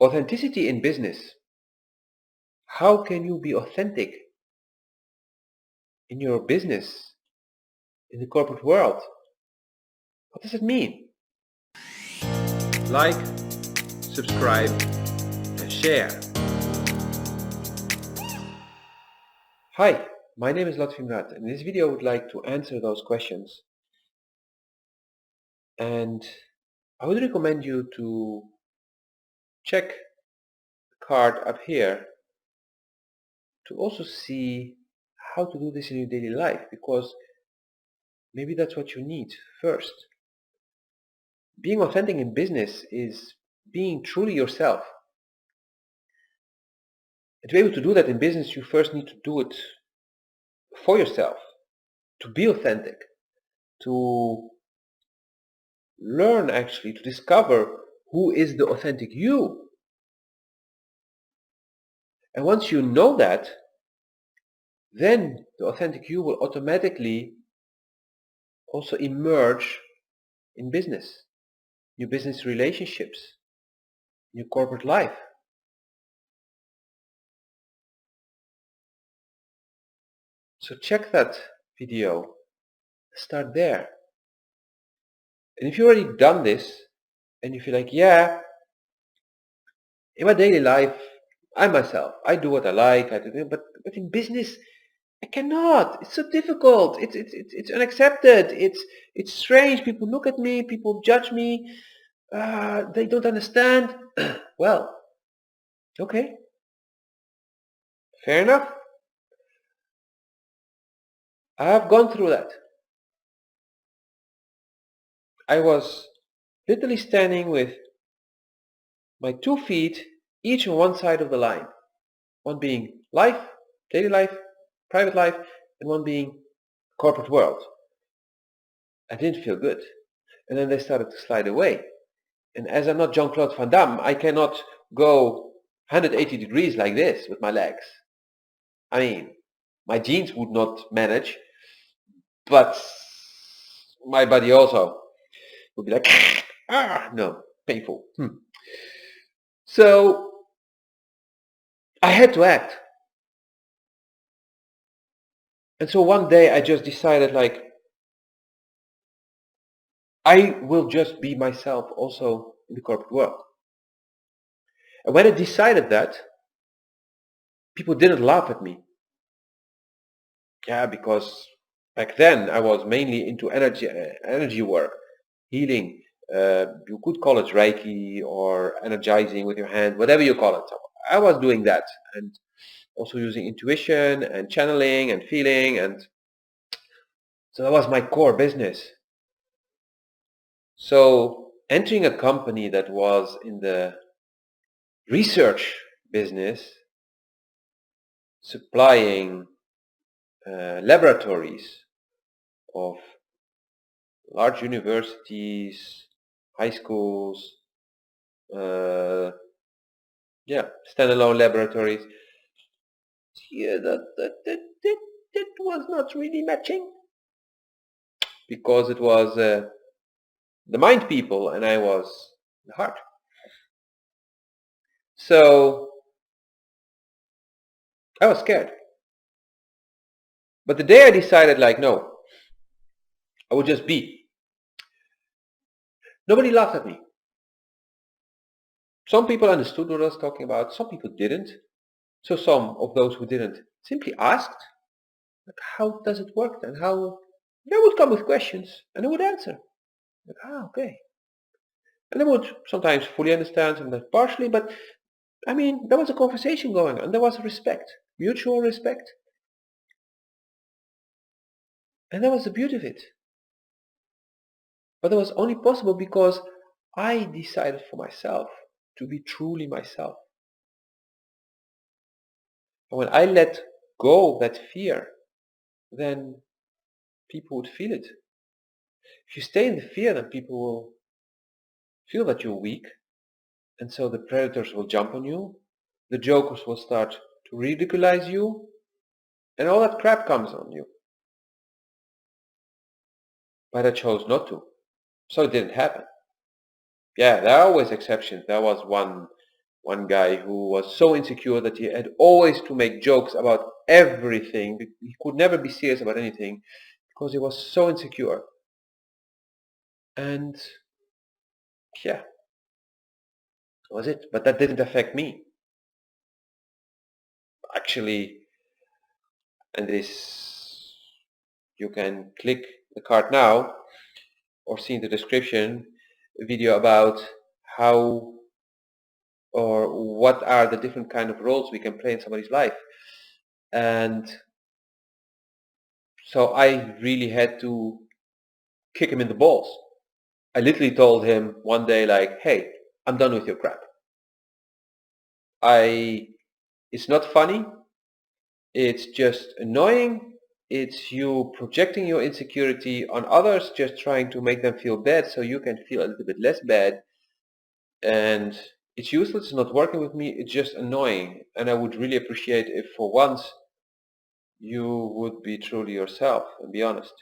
Authenticity in business. How can you be authentic in your business, in the corporate world? What does it mean? Like, subscribe, and share. Hi, my name is Latvimrat, and in this video I would like to answer those questions. And I would recommend you to check the card up here to also see how to do this in your daily life, because maybe that's what you need first. Being authentic in business is being truly yourself. And to be able to do that in business, you first need to do it for yourself, to be authentic, to learn actually, to discover who is the authentic you. And once you know that, then the authentic you will automatically also emerge in business, your business relationships, your corporate life. So check that video, start there. And if you've already done this, and you feel like, yeah, in my daily life, I myself, I do what I like, but in business, I cannot. It's so difficult. It's unaccepted. It's strange. People look at me. People judge me. They don't understand. Well, okay, fair enough. I've gone through that. I was literally standing with my 2 feet each on one side of the line. One being life, daily life, private life, and one being corporate world. I didn't feel good. And then they started to slide away. And as I'm not Jean-Claude Van Damme, I cannot go 180 degrees like this with my legs. I mean, my jeans would not manage, but my body also would be like, no, painful. So I had to act. And so one day I just decided, like, I will just be myself also in the corporate world. And when I decided that, people didn't laugh at me. Yeah, because back then I was mainly into energy work, healing. You could call it Reiki or energizing with your hand, whatever you call it. I was doing that, and also using intuition and channeling and feeling, and so that was my core business. So entering a company that was in the research business, supplying laboratories of large universities, high schools, standalone laboratories. Yeah, that was not really matching, because it was the mind people and I was the heart. So I was scared. But the day I decided, like, no, I would just be. Nobody laughed at me. Some people understood what I was talking about, some people didn't. So some of those who didn't simply asked, like, how does it work then? How? They would come with questions and I would answer. Like, okay. And they would sometimes fully understand, sometimes partially, but I mean, there was a conversation going on. There was respect, mutual respect. And that was the beauty of it. But it was only possible because I decided for myself to be truly myself. And when I let go of that fear, then people would feel it. If you stay in the fear, then people will feel that you're weak. And so the predators will jump on you. The jokers will start to ridiculize you. And all that crap comes on you. But I chose not to. So it didn't happen. Yeah, there are always exceptions. There was one one guy who was so insecure that he had always to make jokes about everything. He could never be serious about anything because he was so insecure. And yeah, that was it. But that didn't affect me. Actually, and this, you can click the card now or see in the description a video about how or what are the different kind of roles we can play in somebody's life. And so I really had to kick him in the balls. I literally told him one day, like, hey, I'm done with your crap. It's not funny. It's just annoying. It's you projecting your insecurity on others, just trying to make them feel bad so you can feel a little bit less bad. And it's useless. It's not working with me. It's just annoying. And I would really appreciate if for once you would be true to yourself and be honest.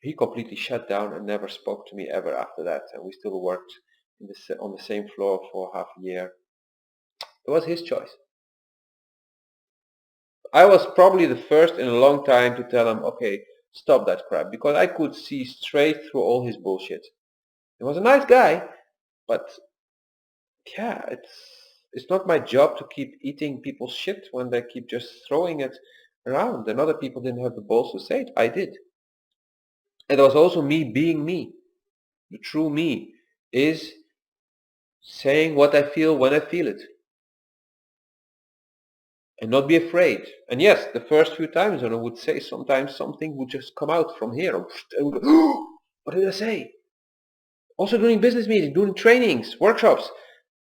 He completely shut down and never spoke to me ever after that. And we still worked on the same floor for half a year. It was his choice. I was probably the first in a long time to tell him, okay, stop that crap, because I could see straight through all his bullshit. He was a nice guy, but yeah, it's not my job to keep eating people's shit when they keep just throwing it around. And other people didn't have the balls to say it. I did. And it was also me being me. The true me is saying what I feel when I feel it. And not be afraid. And yes, the first few times when I would say sometimes something would just come out from here. I would go, oh, what did I say? Also doing business meetings, doing trainings, workshops.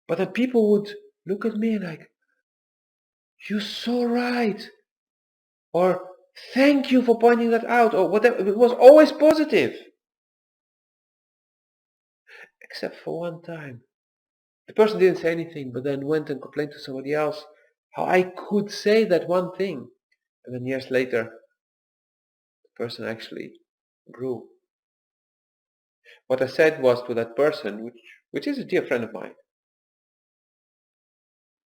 But then people would look at me like, you're so right. Or thank you for pointing that out. Or whatever. It was always positive. Except for one time. The person didn't say anything, but then went and complained to somebody else how I could say that one thing. And then years later, the person actually grew. What I said was to that person, which is a dear friend of mine,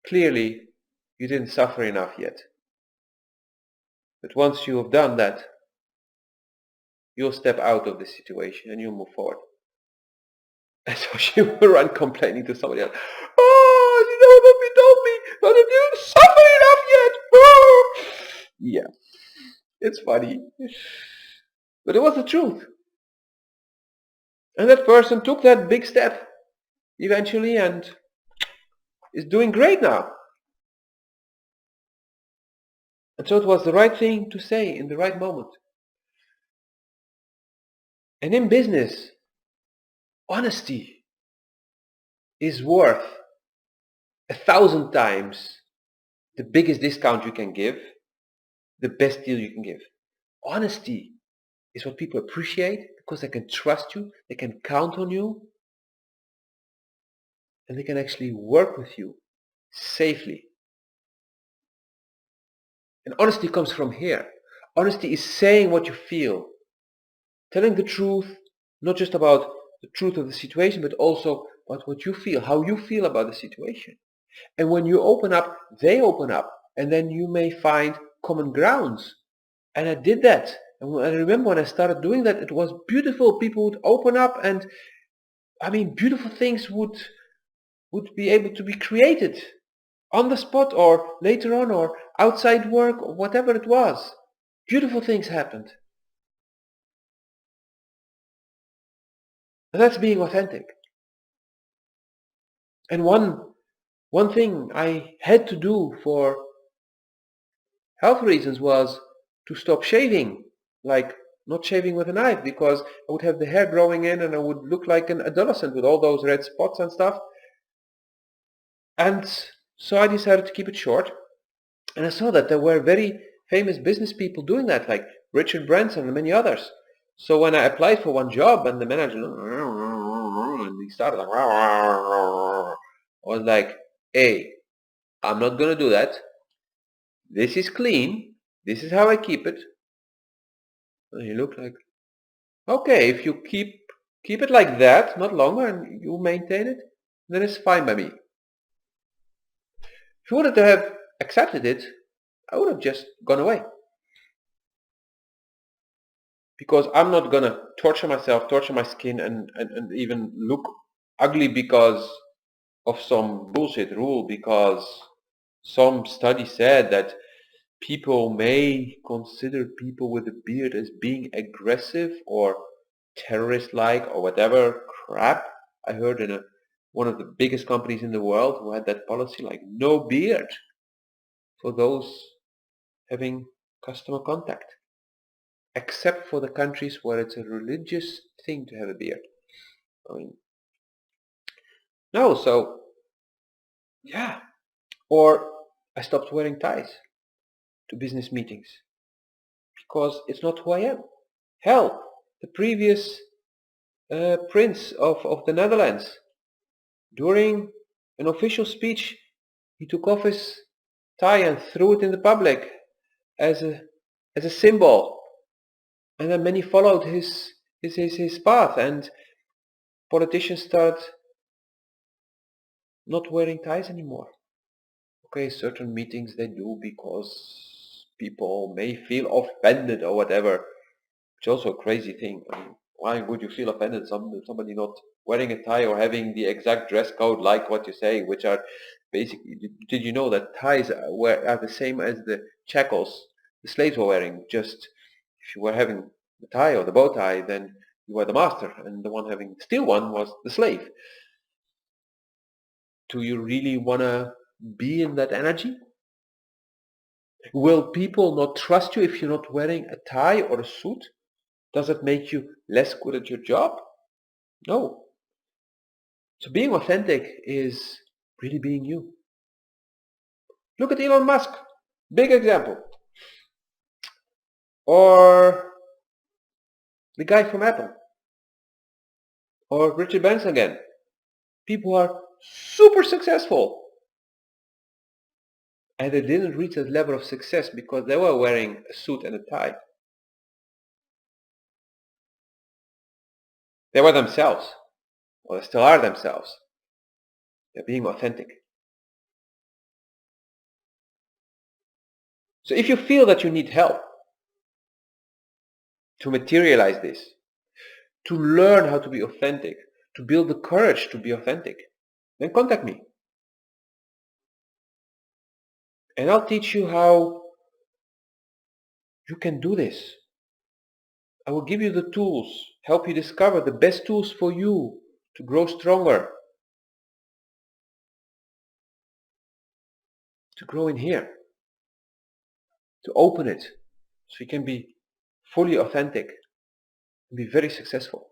clearly you didn't suffer enough yet. But once you have done that, you'll step out of this situation and you'll move forward. And so she will run complaining to somebody else. Oh, you know what you told me, but you didn't suffer enough yet. Oh. Yeah, it's funny. But it was the truth. And that person took that big step eventually and is doing great now. And so it was the right thing to say in the right moment. And in business, honesty is worth 1,000 times the biggest discount you can give, the best deal you can give. Honesty is what people appreciate because they can trust you, they can count on you, and they can actually work with you safely. And honesty comes from here. Honesty is saying what you feel, telling the truth, not just about the truth of the situation, but also about what you feel, how you feel about the situation. And when you open up, they open up, and then you may find common grounds. And I did that. And I remember when I started doing that, it was beautiful. People would open up, and I mean, beautiful things would be able to be created on the spot or later on or outside work or whatever it was. Beautiful things happened. And that's being authentic. And one thing I had to do for health reasons was to stop shaving, like not shaving with a knife, because I would have the hair growing in and I would look like an adolescent with all those red spots and stuff. And so I decided to keep it short. And I saw that there were very famous business people doing that, like Richard Branson and many others. So when I applied for one job and the manager, and he started like, I was like, hey, I'm not going to do that. This is clean. This is how I keep it. And he looked like, okay, if you keep it like that, not longer, and you maintain it, then it's fine by me. If you wouldn't have accepted it, I would have just gone away. Because I'm not gonna torture myself, torture my skin, and even look ugly because of some bullshit rule, because some study said that people may consider people with a beard as being aggressive or terrorist-like or whatever crap. I heard in one of the biggest companies in the world who had that policy, like no beard for those having customer contact, except for the countries where it's a religious thing to have a beard. I mean, no, so yeah. Or I stopped wearing ties to business meetings because it's not who I am. Hell, the previous prince of the Netherlands, during an official speech, he took off his tie and threw it in the public as a symbol, and then many followed his path, and politicians started not wearing ties anymore. Okay, certain meetings they do because people may feel offended or whatever. It's also a crazy thing. I mean, why would you feel offended somebody not wearing a tie or having the exact dress code like what you say, which are basically, did you know that ties are the same as the shackles the slaves were wearing? Just if you were having the tie or the bow tie, then you were the master, and the one having the steel one was the slave. Do you really want to be in that energy? Will people not trust you if you're not wearing a tie or a suit? Does it make you less good at your job? No. So being authentic is really being you. Look at Elon Musk, big example. Or the guy from Apple. Or Richard Branson again. People are super successful. And they didn't reach that level of success because they were wearing a suit and a tie. They were themselves. Or they still are themselves. They're being authentic. So if you feel that you need help to materialize this, to learn how to be authentic, to build the courage to be authentic, then contact me. And I'll teach you how you can do this. I will give you the tools, help you discover the best tools for you to grow stronger, to grow in here, to open it so you can be fully authentic and be very successful.